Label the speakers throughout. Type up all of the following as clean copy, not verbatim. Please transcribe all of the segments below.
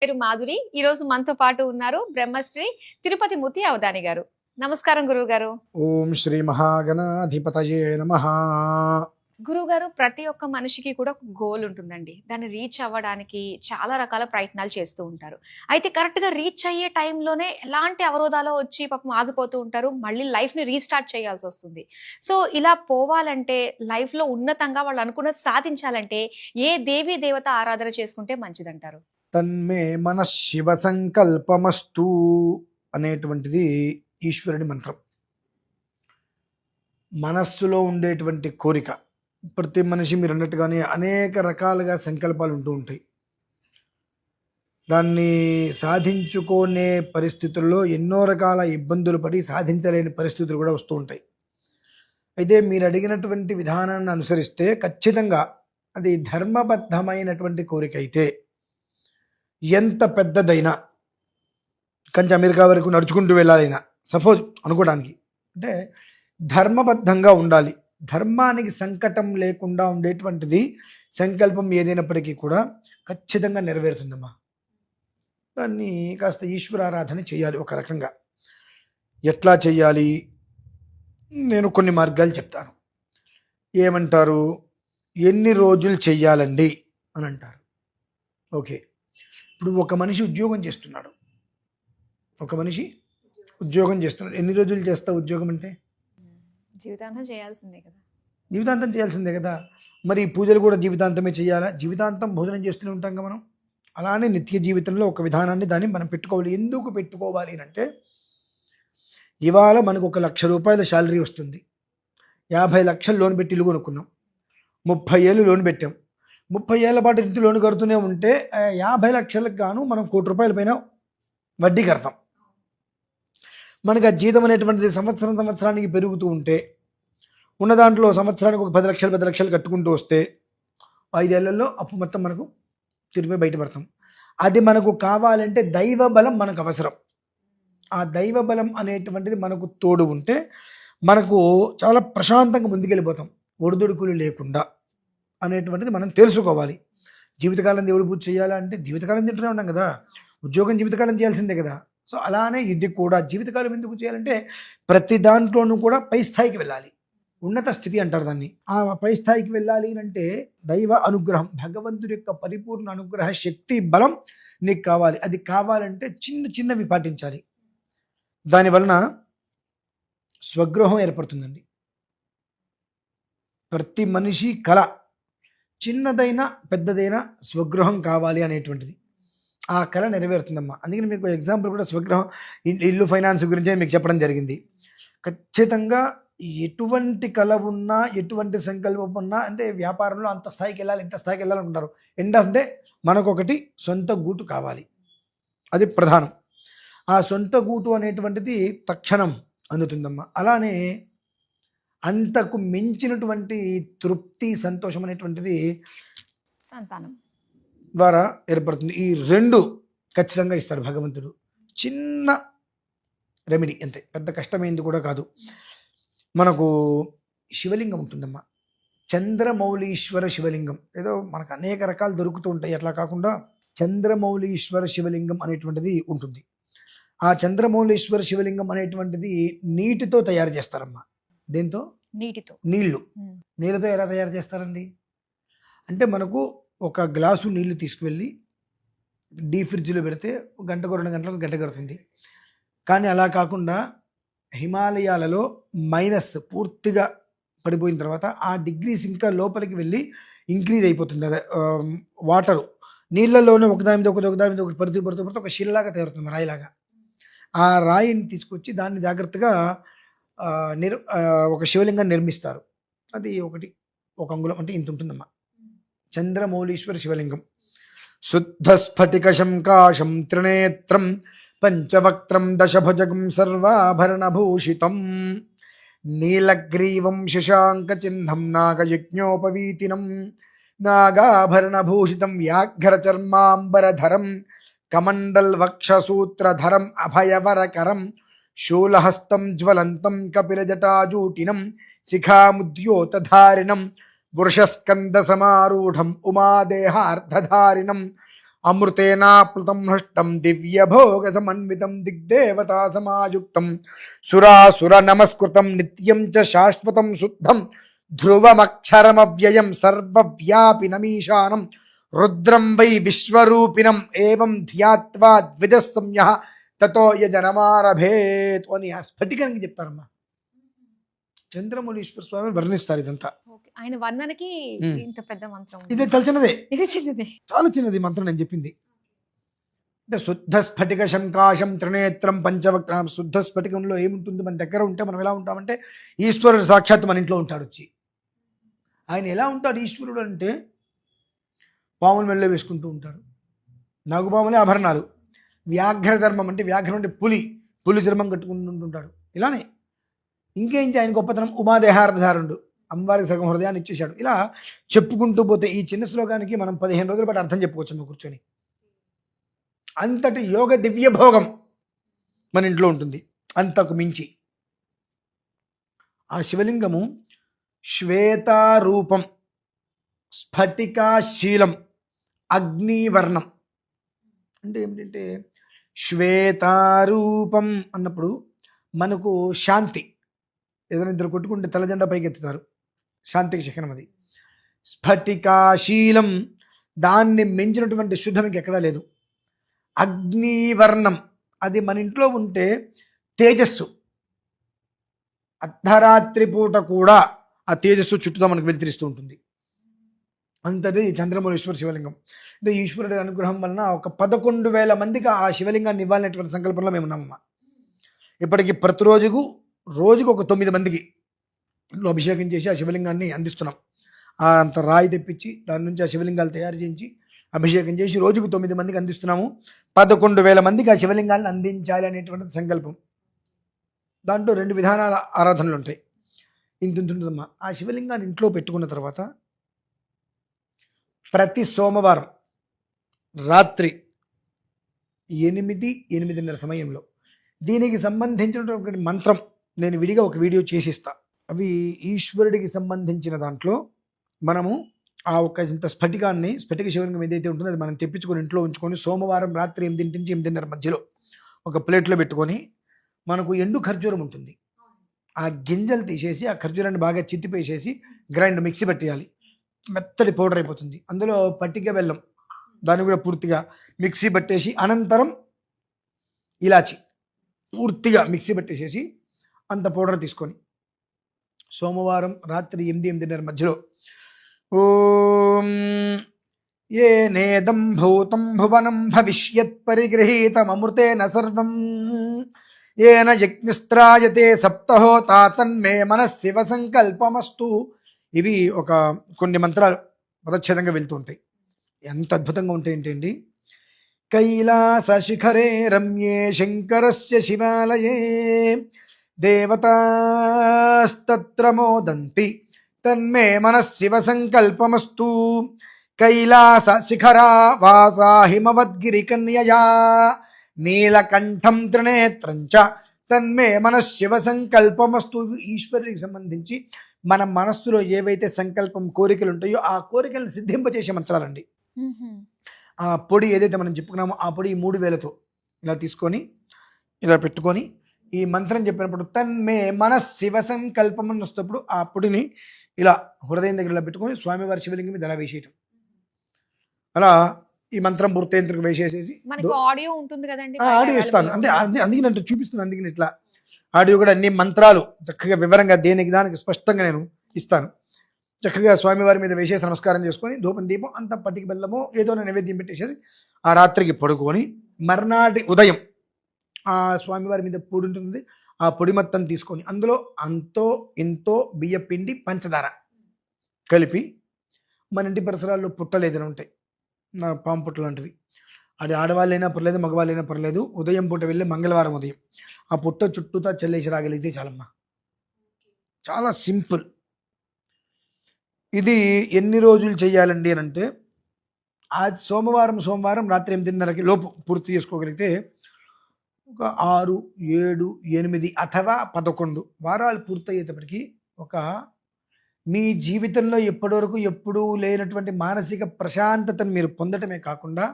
Speaker 1: పేరు మాధురి. ఈ రోజు మనతో పాటు ఉన్నారు బ్రహ్మశ్రీ తిరుపతి మూర్తి అవధాని గారు. నమస్కారం గురువు గారు.
Speaker 2: ఓం శ్రీ మహాగణాధిపతయే నమః.
Speaker 1: గురువు గారు, ప్రతి ఒక్క మనిషికి కూడా ఒక గోల్ ఉంటుందండి. దాన్ని రీచ్ అవ్వడానికి చాలా రకాల ప్రయత్నాలు చేస్తూ ఉంటారు. అయితే కరెక్ట్ గా రీచ్ అయ్యే టైంలోనే ఎలాంటి అవరోధాలు వచ్చి పాపం ఆగిపోతూ ఉంటారు. మళ్ళీ లైఫ్ ని రీస్టార్ట్ చేయాల్సి వస్తుంది. సో ఇలా పోవాలంటే, లైఫ్ లో ఉన్నతంగా వాళ్ళు అనుకున్నది సాధించాలంటే ఏ దేవీ దేవత ఆరాధన చేసుకుంటే మంచిదంటారు?
Speaker 2: తన్మే మన శివ సంకల్పమస్తు అనేటువంటిది ఈశ్వరుని మంత్రం. మనస్సులో ఉండేటువంటి కోరిక, ప్రతి మనిషి మీరు అన్నట్టుగానే అనేక రకాలుగా సంకల్పాలు ఉంటూ ఉంటాయి. దాన్ని సాధించుకునే పరిస్థితుల్లో ఎన్నో రకాల ఇబ్బందులు పడి సాధించలేని పరిస్థితులు కూడా వస్తూ ఉంటాయి. అయితే మీరు అడిగినటువంటి విధానాన్ని అనుసరిస్తే ఖచ్చితంగా అది ధర్మబద్ధమైనటువంటి కోరిక అయితే ఎంత పెద్దదైనా, కంచి అమెరికా వరకు నడుచుకుంటూ వెళ్ళాలైనా, సపోజ్ అనుకోవడానికి, అంటే ధర్మబద్ధంగా ఉండాలి, ధర్మానికి సంకటం లేకుండా ఉండేటువంటిది సంకల్పం ఏదైనప్పటికీ కూడా ఖచ్చితంగా నెరవేరుతుందమ్మా. దాన్ని కాస్త ఈశ్వరారాధన చేయాలి ఒక రకంగా. ఎట్లా చేయాలి? నేను కొన్ని మార్గాలు చెప్తాను. ఏమంటారు? ఎన్ని రోజులు చెయ్యాలండి అని అంటారు. ఓకే, ఇప్పుడు ఒక మనిషి ఉద్యోగం చేస్తున్నాడు. ఎన్ని రోజులు చేస్తా ఉద్యోగం అంటే?
Speaker 1: జీవితాంతం చేయాల్సిందే కదా.
Speaker 2: జీవితాంతం చేయాల్సిందే కదా. మరి పూజలు కూడా జీవితాంతమే చేయాలా? జీవితాంతం భోజనం చేస్తూనే ఉంటాం కదా మనం. అలానే నిత్య జీవితంలో ఒక విధానాన్ని దాన్ని మనం పెట్టుకోవాలి. ఎందుకు పెట్టుకోవాలి అంటే, ఇవాళ మనకు 1,00,000 రూపాయల శాలరీ వస్తుంది. 50 లక్షలు లోన్ పెట్టి ఇల్లు కొనుక్కున్నాం. 30 ఏళ్ళు లోన్ పెట్టాం. 30 ఏళ్ల పాటు ఇంటి లోన్ కడుతూనే ఉంటే 50 లక్షలకు గాను మనం 1 కోటి రూపాయల పైన వడ్డీ కడతాం. మనకు ఆ జీతం అనేటువంటిది సంవత్సరానికి పెరుగుతూ ఉంటే, ఉన్న దాంట్లో సంవత్సరానికి ఒక 10 లక్షలు కట్టుకుంటూ వస్తే 5 ఏళ్లలో అప్పు మొత్తం మనకు తిరిగి బయటపడతాం. అది మనకు కావాలంటే దైవ బలం మనకు అవసరం. ఆ దైవ బలం అనేటువంటిది మనకు తోడు ఉంటే మనకు చాలా ప్రశాంతంగా ముందుకెళ్ళిపోతాం, ఒడిదుడుకులు లేకుండా అనేటువంటిది మనం తెలుసుకోవాలి. జీవితకాలం దేవుడి పూజ చేయాలా అంటే జీవితకాలం తింటూనే ఉన్నాం కదా. ఉద్యోగం జీవితకాలం చేయాల్సిందే కదా. సో అలానే ఇది కూడా జీవితకాలం ఎందుకు చేయాలంటే, ప్రతి దాంట్లోనూ కూడా పై స్థాయికి వెళ్ళాలి. ఉన్నత స్థితి అంటారు దాన్ని. ఆ పై స్థాయికి వెళ్ళాలి అంటే దైవ అనుగ్రహం, భగవంతుడి యొక్క పరిపూర్ణ అనుగ్రహ శక్తి బలం నీకు కావాలి. అది కావాలంటే చిన్నవి పాటించాలి. దానివలన స్వగృహం ఏర్పడుతుందండి. ప్రతి మనిషి కళ, చిన్నదైనా పెద్దదైనా స్వగృహం కావాలి అనేటువంటిది. ఆ కళ నెరవేరుతుందమ్మా. అందుకని మీకు ఎగ్జాంపుల్ కూడా స్వగృహం, ఇల్లు ఫైనాన్స్ గురించి మీకు చెప్పడం జరిగింది. ఖచ్చితంగా ఎటువంటి కళ ఉన్నా, ఎటువంటి సంకల్పం ఉన్నా, అంటే వ్యాపారంలో అంత స్థాయికి వెళ్ళాలి, ఇంత స్థాయికి వెళ్ళాలంటారు. ఎండ్ ఆఫ్ డే మనకొకటి సొంత గూటు కావాలి. అది ప్రధానం. ఆ సొంత గూటు అనేటువంటిది తక్షణం అందుతుందమ్మా. అలానే అంతకు మించినటువంటి తృప్తి, సంతోషం అనేటువంటిది
Speaker 1: సంతానం
Speaker 2: ద్వారా ఏర్పడుతుంది. ఈ 2 ఖచ్చితంగా ఇస్తాడు భగవంతుడు. చిన్న రెమెడీ, అంతే, పెద్ద కష్టమైంది కూడా కాదు. మనకు శివలింగం ఉంటుందమ్మా, చంద్రమౌళీశ్వర శివలింగం. ఏదో మనకు అనేక రకాలు దొరుకుతూ ఉంటాయి. అట్లా కాకుండా చంద్రమౌళీశ్వర శివలింగం అనేటువంటిది ఉంటుంది. ఆ చంద్రమౌళీశ్వర శివలింగం అనేటువంటిది నీటితో తయారు చేస్తారమ్మా. దేంతో? నీళ్ళతో ఎలా తయారు చేస్తారండి అంటే, మనకు ఒక గ్లాసు నీళ్లు తీసుకువెళ్ళి డీప్ ఫ్రిడ్జ్లో పెడితే 1 గంటకు 2 గంటలకు గడ్డ కడుతుంది. కానీ అలా కాకుండా హిమాలయాలలో మైనస్ పూర్తిగా పడిపోయిన తర్వాత ఆ డిగ్రీస్ ఇంకా లోపలికి వెళ్ళి ఇంక్రీజ్ అయిపోతుంది. అదే వాటరు నీళ్ళలోనే ఒకదాని మీద ఒకటి పడుతూ ఒక శిలలాగా తయారుతుంది, రాయిలాగా. ఆ రాయిని తీసుకొచ్చి దాన్ని జాగ్రత్తగా ఒక శివలింగాన్ని నిర్మిస్తారు. అది ఒక అంగుళం అంటే ఇంత ఉంటుందమ్మా. చంద్రమౌళీశ్వర శివలింగం. శుద్ధ స్ఫటిక శంకాశం త్రినేత్రం పంచవక్త్రం దశభుజగం సర్వాభరణభూషితం నీలగ్రీవం శశాంక చిహ్నం నాగయజ్ఞోపవీతినం నాగాభరణభూషితం వ్యాఘ్రచర్మాంబరధరం కమండల్ వక్షసూత్రధరం అభయవరకరం శూలహస్తం జ్వలంతం కపిలజటాజూటినం శిఖాముద్యోతధారిణం వృషస్కంద సమారూఢం ఉమాదేహార్ధధారిణం అమృతేనాప్లుతం హృష్టం దివ్యభోగ సమన్వితం దిగ్దేవతా సమాయుక్తం సురాసుర నమస్కృతం నిత్యం చ శాశ్వతం శుద్ధం ధ్రువమక్షరమవ్యయం సర్వవ్యాపినమీశానం రుద్రం వై విశ్వరూపిణం ఏవం ధ్యాత్వా ద్విజ సంయః తతో యజనమారభేత్ అని ఆ స్ఫటికానికి చెప్తారమ్మా. చంద్రమౌళీశ్వర స్వామి వర్ణిస్తారు ఇదంతా.
Speaker 1: ఓకే. ఆయన వర్ణనకి
Speaker 2: ఉమ్.
Speaker 1: ఇంత పెద్ద మంత్రం ఉంది.
Speaker 2: ఇదే చాలా చిన్నదే,
Speaker 1: ఇది చిన్నదే.
Speaker 2: చాలా చిన్నది మంత్రం నేను చెప్పింది. అంటే శుద్ధ స్ఫటిక శంకాశం త్రినేత్రం పంచవక్రం. శుద్ధ స్ఫటికంలో ఏముంటుంది? మన దగ్గర ఉంటే మనం ఎలా ఉంటామంటే ఈశ్వరుడు సాక్షాత్ మన ఇంట్లో ఉంటాడు వచ్చి. ఆయన ఎలా ఉంటాడు ఈశ్వరుడు అంటే పాములు మెళ్ళో వేసుకుంటూ ఉంటాడు, నాగుపాములే ఆభరణాలు. వ్యాఘ్ర ధర్మం అంటే వ్యాఘ్రం అంటే పులి ధర్మం కట్టుకుంటుంటాడు. ఇలానే ఇంకేంటి ఆయన గొప్పతనం? ఉమాదేహార్థధారుడు, అమ్మవారికి సగం హృదయాన్ని ఇచ్చేశాడు. ఇలా చెప్పుకుంటూ పోతే ఈ చిన్న శ్లోకానికి మనం 15 రోజుల పాటు అర్థం చెప్పుకోవచ్చు కూర్చొని. అంతటి యోగ దివ్య భోగం మన ఇంట్లో ఉంటుంది. అంతకు మించి ఆ శివలింగము శ్వేతారూపం, స్ఫటికాశీలం, అగ్నివర్ణం. అంటే ఏమిటంటే శ్వేతారూపం అన్నప్పుడు మనకు శాంతి. ఏదైనా ఇద్దరు కొట్టుకుంటే తలజెండా పైకి ఎత్తుతారు, శాంతికి చిహ్నం అది. స్ఫటికాశీలం, దాన్ని మించినటువంటి శుద్ధం ఇంకెక్కడా లేదు. అగ్నివర్ణం, అది మన ఇంట్లో ఉంటే తేజస్సు. అర్ధరాత్రి పూట కూడా ఆ తేజస్సు చుట్టూతో మనకు వెలుతిరిస్తూ ఉంటుంది. అంతది చంద్రమౌళీశ్వర శివలింగం. ఇది ఈశ్వరుడి అనుగ్రహం వలన ఒక 11,000 మందికి ఆ శివలింగాన్ని ఇవ్వాలనేటువంటి సంకల్పంలో మేము ఉన్నామమ్మా. ఇప్పటికి రోజుకు ఒక 9 మందికి ఇంట్లో అభిషేకం చేసి ఆ శివలింగాన్ని అందిస్తున్నాం. అంత రాయి తెప్పించి దాని నుంచి ఆ శివలింగాలు తయారు చేయించి అభిషేకం చేసి రోజుకు 9 మందికి అందిస్తున్నాము. 11,000 మందికి ఆ శివలింగాన్ని అందించాలి అనేటువంటి సంకల్పం. దాంట్లో 2 విధానాల ఆరాధనలు ఉంటాయి. ఇంత ఉంటుందమ్మా. ఆ శివలింగాన్ని ఇంట్లో పెట్టుకున్న తర్వాత ప్రతి సోమవారం రాత్రి 8-8:30 సమయంలో దీనికి సంబంధించినటువంటి మంత్రం నేను విడిగా ఒక వీడియో చేసిస్తా. అవి ఈశ్వరుడికి సంబంధించిన దాంట్లో మనము ఆ ఒక ఇంత స్ఫటిక శివలింగం ఏదైతే ఉంటుందో అది మనం తెప్పించుకొని ఇంట్లో ఉంచుకొని సోమవారం రాత్రి 8 నుంచి 8:30 మధ్యలో ఒక ప్లేట్లో పెట్టుకొని, మనకు ఎండు ఖర్జూరం ఉంటుంది, ఆ గింజలు తీసేసి ఆ ఖర్జూరాన్ని బాగా చిత్తిపేసేసి మిక్సీ పట్టేయాలి. మెత్తటి పౌడర్ అయిపోతుంది. అందులో పట్టిక బెల్లం, దాన్ని కూడా పూర్తిగా మిక్సీ పట్టేసి, అనంతరం ఇలాచి పూర్తిగా మిక్సీ పట్టేసేసి అంత పౌడర్ తీసుకొని సోమవారం రాత్రి 8-8:30 మధ్యలో ఓం ఏ నేదం భూతం భువనం భవిష్యత్ పరిగృహీతమృతేన సర్వం ఏన యజ్ఞస్త్రాయతే సప్తహోతా తన్మే మనఃశివ సంకల్పమస్తు. ఇవి ఒక కొన్ని మంత్రాలు పదచ్ఛేదంగా వెళ్తూ ఉంటాయి. ఎంత అద్భుతంగా ఉంటాయి ఏంటండి. కైలాస శిఖరే రమ్యే శంకరస్య శివాలయే దేవతాస్తత్ర మోదంతి తన్మే మనఃశివ సంకల్పమస్తు. కైలాస శిఖరా వాసా హిమవద్గిరి కన్యయా నీలకంఠం త్రినేత్రం చ తన్మే మనఃశివ సంకల్పమస్తు. ఈశ్వరుడికి సంబంధించి మన మనస్సులో ఏవైతే సంకల్పం కోరికలు ఉంటాయో ఆ కోరికలను సిద్ధింపచేసే మంత్రాలండి. ఆ పొడి ఏదైతే మనం చెప్పుకున్నామో ఆ పొడి 3 వేలతో ఇలా తీసుకొని ఇలా పెట్టుకొని ఈ మంత్రం చెప్పినప్పుడు తన్మే మనఃశివ సంకల్పం అని వస్తేప్పుడు ఆ పొడిని ఇలా హృదయం దగ్గర ఇలా పెట్టుకొని స్వామివారి శివలింగం మీద ఇలా వేసేయటం. అలా ఈ మంత్రం పూర్తయ్యేందుకు వేసేసేసి
Speaker 1: మనకి ఆడియో ఉంటుంది కదండి,
Speaker 2: ఆడియో ఇస్తాను. అంటే అందుకే నేను చూపిస్తున్నాను. అందుకని ఇట్లా ఆడియో కూడా అన్ని మంత్రాలు చక్కగా వివరంగా దేనికి దానికి స్పష్టంగా నేను ఇస్తాను. చక్కగా స్వామివారి మీద వేసేసి నమస్కారం చేసుకొని ధూపం దీపం అంత పట్టికి బెల్లమో ఏదో నైవేద్యం పెట్టేసేసి ఆ రాత్రికి పడుకొని మర్నాటి ఉదయం ఆ స్వామివారి మీద పొడి ఉంటుంది, ఆ పొడి మొత్తం తీసుకొని అందులో అంతో ఇంతో బియ్య పిండి పంచదార కలిపి మన ఇంటి పరిసరాల్లో పుట్టలు ఏదైనా ఉంటాయి, పాము పుట్ట లాంటివి, అది ఆడవాళ్ళైనా పర్లేదు మగవాళ్ళైనా పర్లేదు, ఉదయం పూట వెళ్ళి మంగళవారం ఉదయం ఆ పుట్ట చుట్టూతా చల్లేసి రాగలిగితే చాలమ్మా. చాలా సింపుల్. ఇది ఎన్ని రోజులు చేయాలండి అని అంటే ఆ సోమవారం రాత్రి 8:30 లోపు పూర్తి చేసుకోగలిగితే ఒక 6, 7, 8 అథవా 11 వారాలు పూర్తయ్యేటప్పటికి ఒక మీ జీవితంలో ఎప్పటివరకు ఎప్పుడూ లేనటువంటి మానసిక ప్రశాంతతను మీరు పొందటమే కాకుండా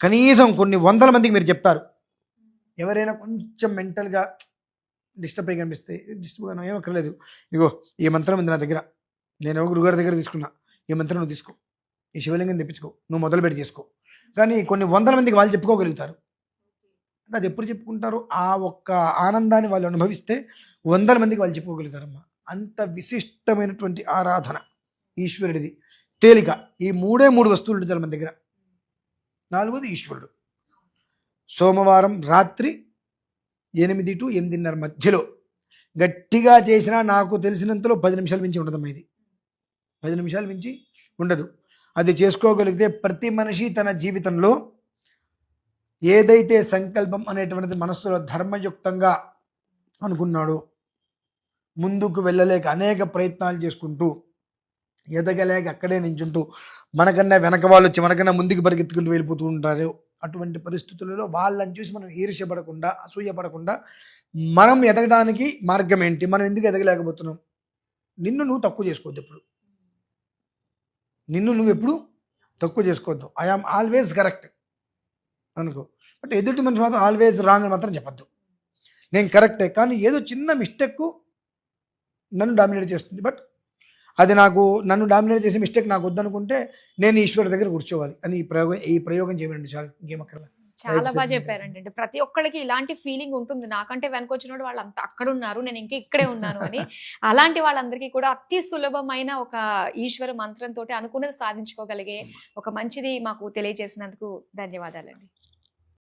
Speaker 2: కనీసం కొన్ని వందల మందికి మీరు చెప్తారు. ఎవరైనా కొంచెం మెంటల్గా డిస్టర్బ్ అయ్యి కనిపిస్తే డిస్టర్బ్గా ఏమక్కర్లేదు, ఇగో ఈ మంత్రం ఉంది నా దగ్గర, నేను గురుగారి దగ్గర తీసుకున్నా, ఈ మంత్రం నువ్వు తీసుకో, ఈ శివలింగం తెప్పించుకో, నువ్వు మొదలుపెట్టి చేసుకో. కానీ కొన్ని వందల మందికి వాళ్ళు చెప్పుకోగలుగుతారు. అంటే అది ఎప్పుడు చెప్పుకుంటారు? ఆ ఒక్క ఆనందాన్ని వాళ్ళు అనుభవిస్తే వందల మందికి వాళ్ళు చెప్పుకోగలుగుతారమ్మా. అంత విశిష్టమైనటువంటి ఆరాధన ఈశ్వరుడిది. తేలిక. ఈ మూడు వస్తువులు ఉంటాయి మన దగ్గర. నాలుగోది ఈశ్వరుడు. సోమవారం రాత్రి 8 to 8:30 మధ్యలో గట్టిగా చేసినా నాకు తెలిసినంతలో 10 నిమిషాలు మించి ఉండదమ్మా. ఇది 10 నిమిషాలు మించి ఉండదు. అది చేసుకోగలిగితే ప్రతి మనిషి తన జీవితంలో ఏదైతే సంకల్పం అనేటువంటిది మనస్సులో ధర్మయుక్తంగా అనుకున్నాడో, ముందుకు వెళ్ళలేక అనేక ప్రయత్నాలు చేసుకుంటూ ఎదగలేక అక్కడే నించుంటూ మనకన్నా వెనక వాళ్ళు వచ్చి మనకన్నా ముందుకు పరిగెత్తుకుంటూ వెళ్ళిపోతూ ఉంటారు. అటువంటి పరిస్థితులలో వాళ్ళని చూసి మనం ఈర్ష్యపడకుండా, అసూయపడకుండా మనం ఎదగడానికి మార్గం ఏంటి, మనం ఎందుకు ఎదగలేకపోతున్నాం, నిన్ను నువ్వు తక్కువ చేసుకోవద్దు. ఎప్పుడు నిన్ను నువ్వు ఎప్పుడు తక్కువ చేసుకోవద్దు. ఐఆమ్ ఆల్వేస్ కరెక్ట్ అనుకో. బట్ ఎదుటి మనిషి మాత్రం ఆల్వేస్ రాంగ్ అని మాత్రం చెప్పద్దు. నేను కరెక్టే, కానీ ఏదో చిన్న మిస్టేక్ నన్ను డామినేట్ చేస్తుంది. బట్ అది నన్ను డామినేట్ చేసే మిస్టేక్ నాకు వద్దనుకుంటే నేను ఈశ్వరుడి దగ్గర కూర్చోవాలి అని ఈ ప్రయోగం చేయండి చాలు, ఇంకేమక్కర్లా.
Speaker 1: చాలా బాగా చెప్పారండి. అంటే ప్రతి ఒక్కళ్ళకి ఇలాంటి ఫీలింగ్ ఉంటుంది, నాకంటే వెనకొచ్చినోడు వాళ్ళు అంత అక్కడ ఉన్నారు, నేను ఇంకా ఇక్కడే ఉన్నాను అని. అలాంటి వాళ్ళందరికీ కూడా అతి సులభమైన ఒక ఈశ్వర మంత్రంతో అనుకున్నది సాధించుకోగలిగే ఒక మంచిది మాకు తెలియజేసినందుకు ధన్యవాదాలండి.